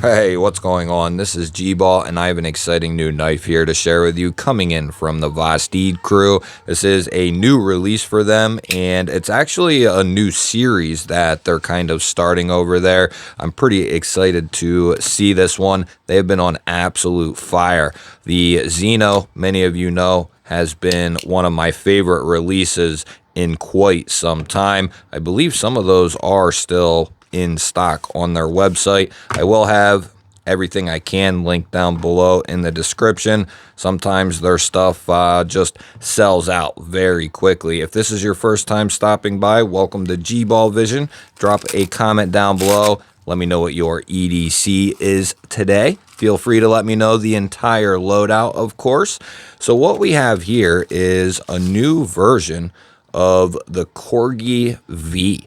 Hey, what's going on? This is GBall, and I have an exciting new knife here to share with you coming in from the Vostede crew. This is a new release for them, and it's actually a new series that they're kind of starting over there. I'm pretty excited to see this one. They've been on absolute fire. The Xeno, many of you know, has been one of my favorite releases in quite some time. I believe some of those are still in stock on their website. I will have everything I can linked down below in the description. Sometimes their stuff just sells out very quickly. If this is your first time stopping by, welcome to GBall Vision. Drop a comment down below. Let me know what your EDC is today. Feel free to let me know the entire loadout, of course. So what we have here is a new version of the Corgi V.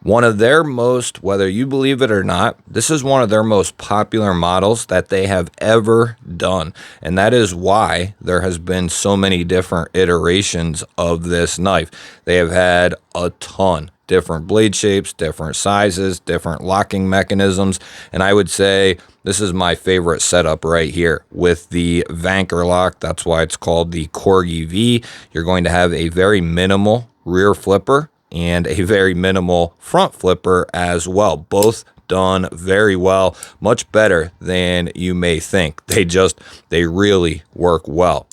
One of their most, whether you believe it or not, this is one of their most popular models that they have ever done. And that is why there has been so many different iterations of this knife. They have had a ton. Different blade shapes, different sizes, different locking mechanisms. And I would say this is my favorite setup right here with the Vanker lock. That's why it's called the Corgi V. You're going to have a very minimal rear flipper and a very minimal front flipper as well. Both done very well, much better than you may think. They really work well.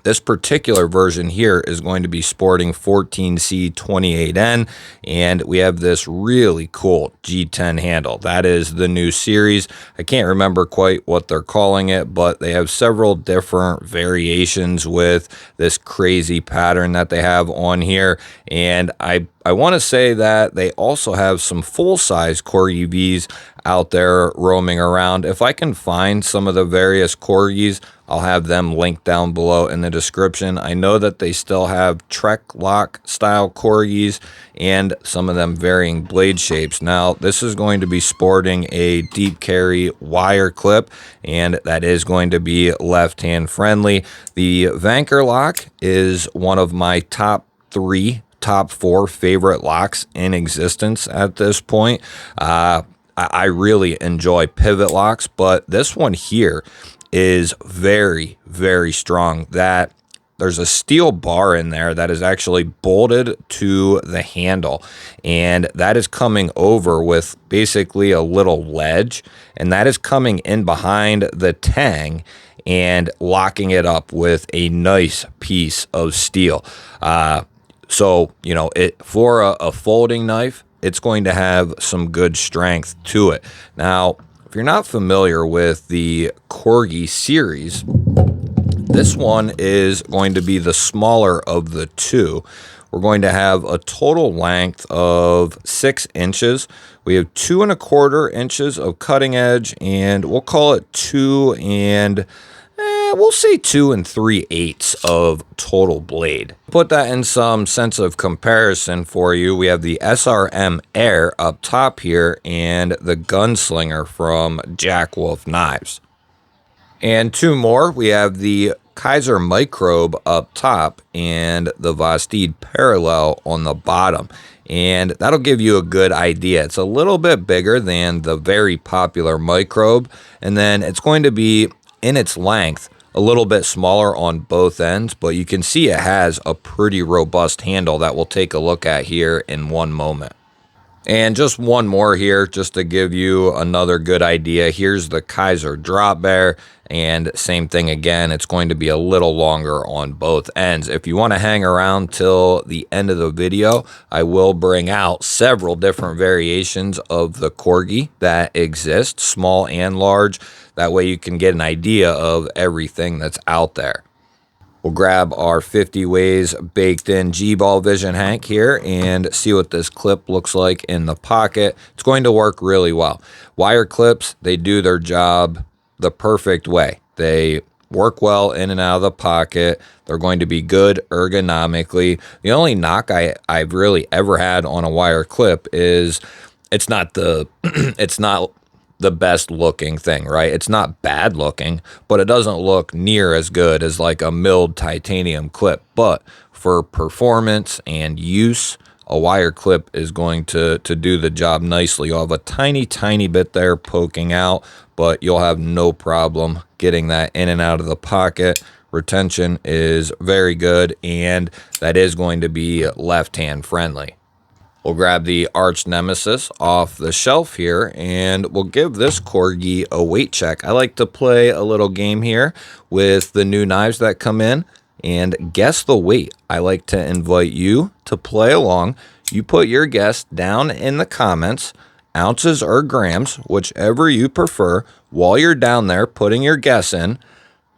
This particular version here is going to be sporting 14C28N, and we have this really cool G10 handle. That is the new series. I can't remember quite what they're calling it, but they have several different variations with this crazy pattern that they have on here. And I want to say that they also have some full-size Corgi Vs out there roaming around. If I can find some of the various Corgis, I'll have them linked down below in the description. I know that they still have Trek lock style Corgis and some of them varying blade shapes. Now, this is going to be sporting a deep carry wire clip, and that is going to be left-hand friendly. The Vanker lock is one of my top 4 favorite locks in existence at this point. I really enjoy pivot locks, but this one here is very, very strong. That there's a steel bar in there that is actually bolted to the handle, and that is coming over with basically a little ledge, and that is coming in behind the tang and locking it up with a nice piece of steel. So, you know, for a folding knife, it's going to have some good strength to it. Now, if you're not familiar with the Corgi series, this one is going to be the smaller of the two. We're going to have a total length of 6 inches. We have 2¼ inches of cutting edge, and we'll call it 2 3/8 of total blade. Put that in some sense of comparison for you. We have the SRM Air up top here and the Gunslinger from Jack Wolf Knives. And 2 more. We have the Kaiser Microbe up top and the Vostede Parallel on the bottom. And that'll give you a good idea. It's a little bit bigger than the very popular Microbe, and then it's going to be in its length a little bit smaller on both ends, but you can see it has a pretty robust handle that we'll take a look at here in one moment. And just one more here, just to give you another good idea. Here's the Kaiser Drop Bear, and same thing again. It's going to be a little longer on both ends. If you want to hang around till the end of the video, I will bring out several different variations of the Corgi that exist, small and large. That way you can get an idea of everything that's out there. We'll grab our 50 ways baked in GBall Vision Hank here and see what this clip looks like in the pocket. It's going to work really well. Wire clips, they do their job the perfect way. They work well in and out of the pocket. They're going to be good ergonomically. The only knock I've really ever had on a wire clip is it's not the best looking thing, right? It's not bad looking, but it doesn't look near as good as like a milled titanium clip. But for performance and use, a wire clip is going to do the job nicely. You'll have a tiny bit there poking out, but you'll have no problem getting that in and out of the pocket. Retention is very good, and that is going to be left-hand friendly. We'll grab the arch nemesis off the shelf here, and we'll give this Corgi a weight check. I like to play a little game here with the new knives that come in and guess the weight. I like to invite you to play along. You put your guess down in the comments, ounces or grams, whichever you prefer. While you're down there putting your guess in,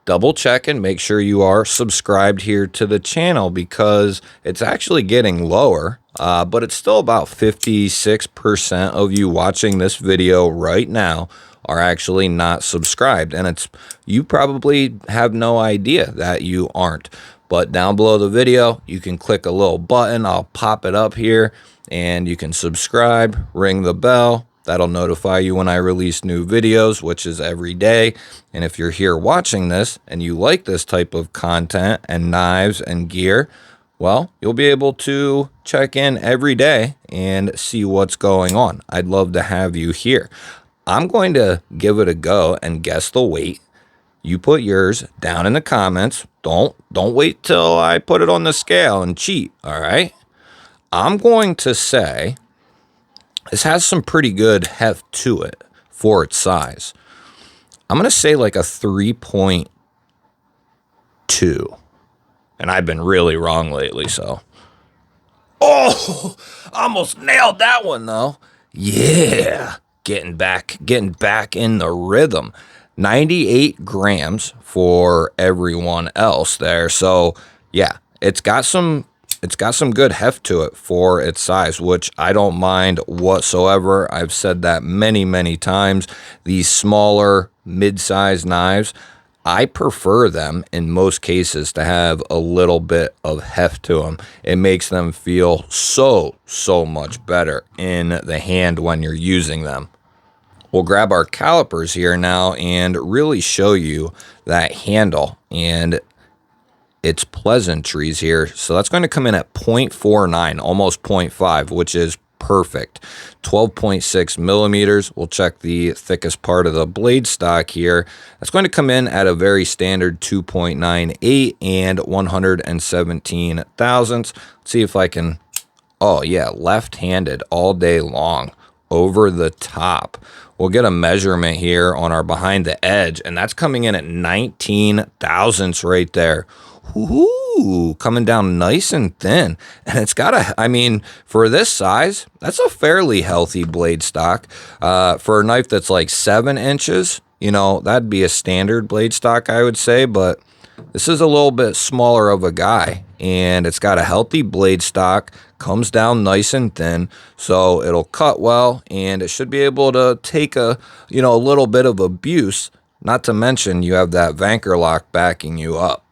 double check and make sure you are subscribed here to the channel, because it's actually getting lower, but it's still about 56% of you watching this video right now are actually not subscribed, and you probably have no idea that you aren't. But down below the video, you can click a little button. I'll pop it up here, and you can subscribe, ring the bell. That'll notify you when I release new videos, which is every day. And if you're here watching this and you like this type of content and knives and gear, well, you'll be able to check in every day and see what's going on. I'd love to have you here. I'm going to give it a go and guess the weight. You put yours down in the comments. Don't wait till I put it on the scale and cheat, all right? I'm going to say this has some pretty good heft to it for its size. I'm going to say like a 3.2. And I've been really wrong lately, so. Oh, almost nailed that one, though. Yeah, getting back in the rhythm. 98 grams for everyone else there. So, yeah, it's got some good heft to it for its size, which I don't mind whatsoever. I've said that many times. These smaller, mid-sized knives, I prefer them in most cases to have a little bit of heft to them. It makes them feel so much better in the hand when you're using them. We'll grab our calipers here now and really show you that handle and its pleasantries here. So that's going to come in at 0.49, almost 0.5, which is perfect. 12.6 millimeters. We'll check the thickest part of the blade stock here. That's going to come in at a very standard 2.98 and 117 thousandths. Let's see if I can, oh yeah, left-handed all day long, over the top. We'll get a measurement here on our behind the edge, and that's coming in at 19 thousandths right there. Ooh, coming down nice and thin. And it's got I mean, for this size, that's a fairly healthy blade stock. For a knife that's like 7 inches, you know, that'd be a standard blade stock, I would say, but this is a little bit smaller of a guy, and it's got a healthy blade stock, comes down nice and thin, so it'll cut well, and it should be able to take a little bit of abuse, not to mention you have that Vanker lock backing you up.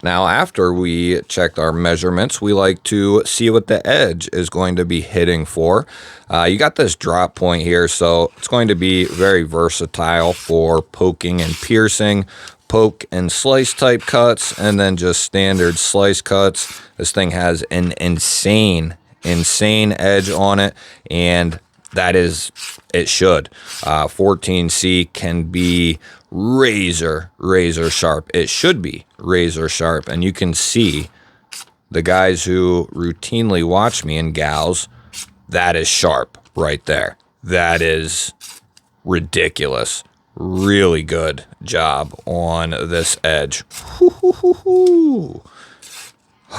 Now, after we checked our measurements, we like to see what the edge is going to be hitting for. You got this drop point here, so it's going to be very versatile for poking and piercing, poke and slice type cuts, and then just standard slice cuts. This thing has an insane edge on it, and that is, it should. 14C can be razor sharp. It should be razor sharp, and you can see the guys who routinely watch me, and gals, that is sharp right there. That is ridiculous. Really good job on this edge.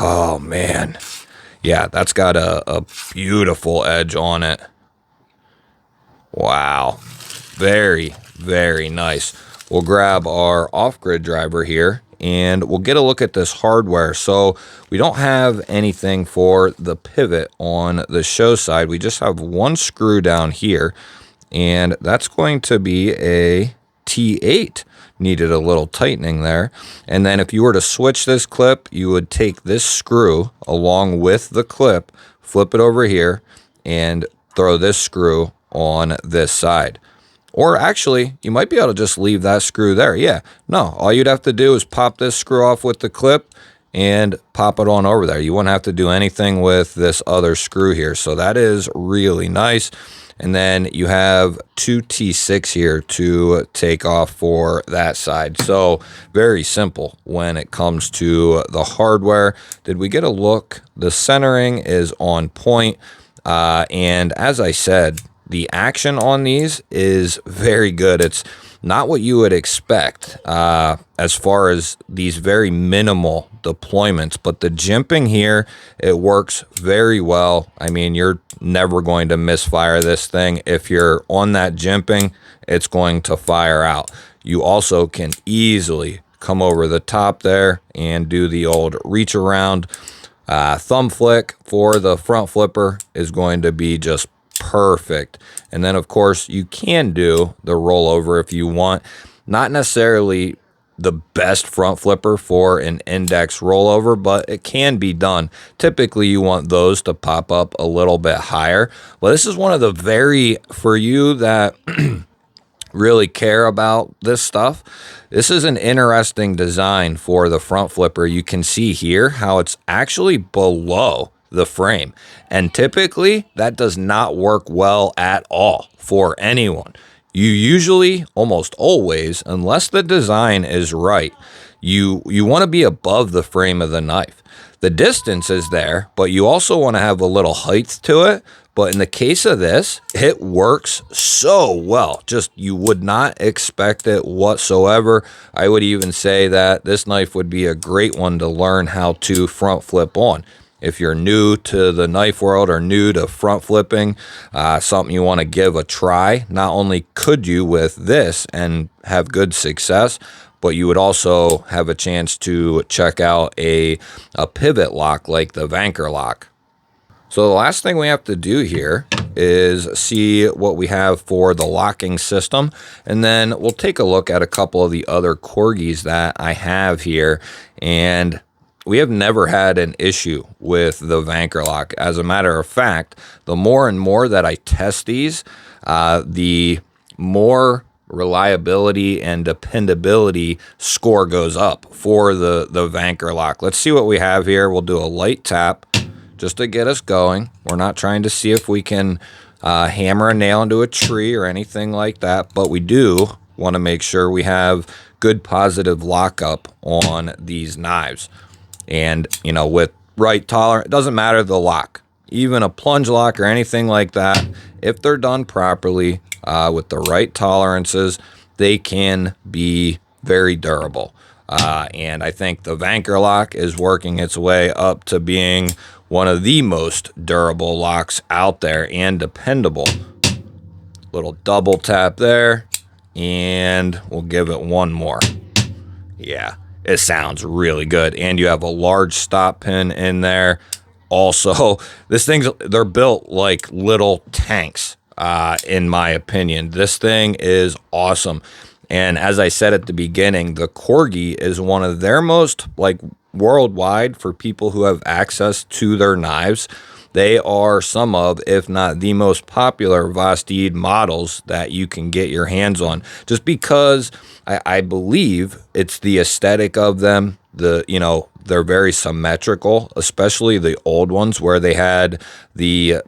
Oh man, yeah, that's got a beautiful edge on it. Wow, very nice. We'll grab our off-grid driver here, and we'll get a look at this hardware. So we don't have anything for the pivot on the show side. We just have one screw down here, and that's going to be a T8. Needed a little tightening there. And then if you were to switch this clip, you would take this screw along with the clip, flip it over here, and throw this screw on this side. Or actually, you might be able to just leave that screw there. Yeah, no, all you'd have to do is pop this screw off with the clip, and pop it on over there. You wouldn't have to do anything with this other screw here. So that is really nice. And then you have two T6 here to take off for that side. So very simple when it comes to the hardware. Did we get a look? The centering is on point. And as I said, the action on these is very good. It's not what you would expect as far as these very minimal deployments, but the jimping here, it works very well. I mean, you're never going to misfire this thing. If you're on that jimping, it's going to fire out. You also can easily come over the top there and do the old reach around. Thumb flick for the front flipper is going to be just perfect. And then of course you can do the rollover if you want. Not necessarily the best front flipper for an index rollover, but it can be done. Typically you want those to pop up a little bit higher. Well, this is one of the for you that really care about this stuff, this is an interesting design for the front flipper. You can see here how it's actually below the frame, and typically that does not work well at all for anyone. You usually, almost always, unless the design is right, you want to be above the frame of the knife. The distance is there, but you also want to have a little height to it. But in the case of this, it works so well. Just you would not expect it whatsoever. I would even say that this knife would be a great one to learn how to front flip on. If you're new to the knife world or new to front flipping, something you want to give a try, not only could you with this and have good success, but you would also have a chance to check out a pivot lock like the Vanker lock. So the last thing we have to do here is see what we have for the locking system, and then we'll take a look at a couple of the other Corgis that I have here. And we have never had an issue with the Vanker lock. As a matter of fact, the more and more that I test these, the more reliability and dependability score goes up for the Vanker lock. Let's see what we have here. We'll do a light tap just to get us going. We're not trying to see if we can hammer a nail into a tree or anything like that, but we do want to make sure we have good positive lockup on these knives. And, you know, with right tolerance, it doesn't matter the lock, even a plunge lock or anything like that, if they're done properly with the right tolerances, they can be very durable. And I think the Vanker lock is working its way up to being one of the most durable locks out there and dependable. Little double tap there, and we'll give it one more. Yeah, it sounds really good. And you have a large stop pin in there. Also, they're built like little tanks, in my opinion. This thing is awesome. And as I said at the beginning, the Corgi is one of their most, like, worldwide, for people who have access to their knives. They are some of, if not the most popular Vastid models that you can get your hands on, just because I believe it's the aesthetic of them. They're very symmetrical, especially the old ones where they had the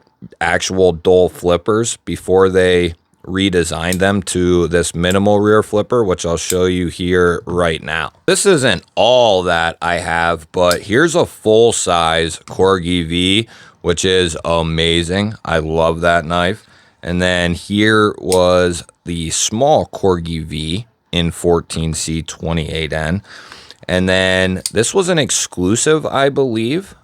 actual dual flippers before they redesigned them to this minimal rear flipper, which I'll show you here right now. This isn't all that I have, but here's a full-size Corgi V, which is amazing. I love that knife. And then here was the small Corgi V in 14C28N. And then this was an exclusive, I believe.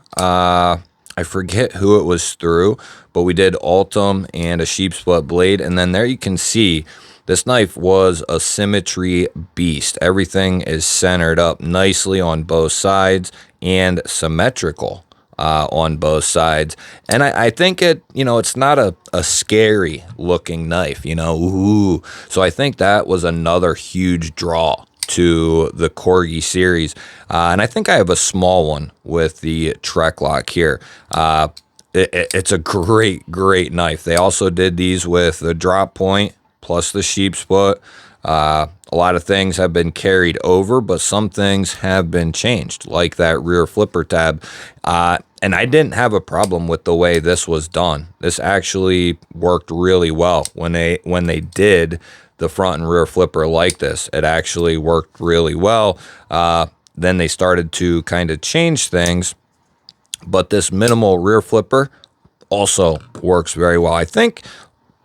I forget who it was through, but we did Ultim and a sheep split blade. And then there you can see this knife was a symmetry beast. Everything is centered up nicely on both sides and symmetrical on both sides. And I think it's not a scary looking knife, ooh. So I think that was another huge draw to the Corgi series. And I think I have a small one with the Trek lock here. It's a great knife. They also did these with the drop point plus the sheep split. A lot of things have been carried over, but some things have been changed, like that rear flipper tab. And I didn't have a problem with the way this was done. This actually worked really well when they did the front and rear flipper like this. It actually worked really well. Then they started to kind of change things, but this minimal rear flipper also works very well. I think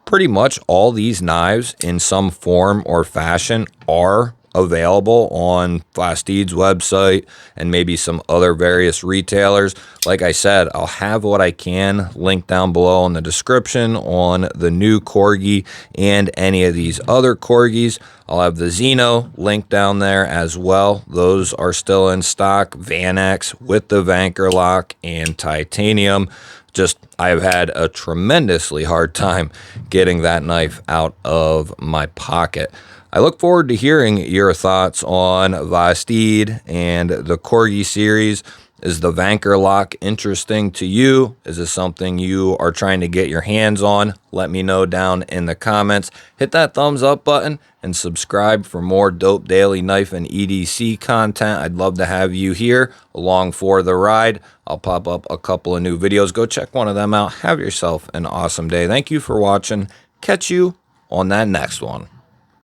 pretty much all these knives in some form or fashion are available on Vlasteed's website and maybe some other various retailers. Like I said, I'll have what I can linked down below in the description on the new Corgi and any of these other Corgis. I'll have the Xeno linked down there as well. Those are still in stock. Van-X with the Vanker lock and titanium. Just, I've had a tremendously hard time getting that knife out of my pocket. I look forward to hearing your thoughts on Vlasteed and the Corgi series. Is the Vanker lock interesting to you? Is this something you are trying to get your hands on? Let me know down in the comments. Hit that thumbs up button and subscribe for more dope daily knife and EDC content. I'd love to have you here along for the ride. I'll pop up a couple of new videos. Go check one of them out. Have yourself an awesome day. Thank you for watching. Catch you on that next one.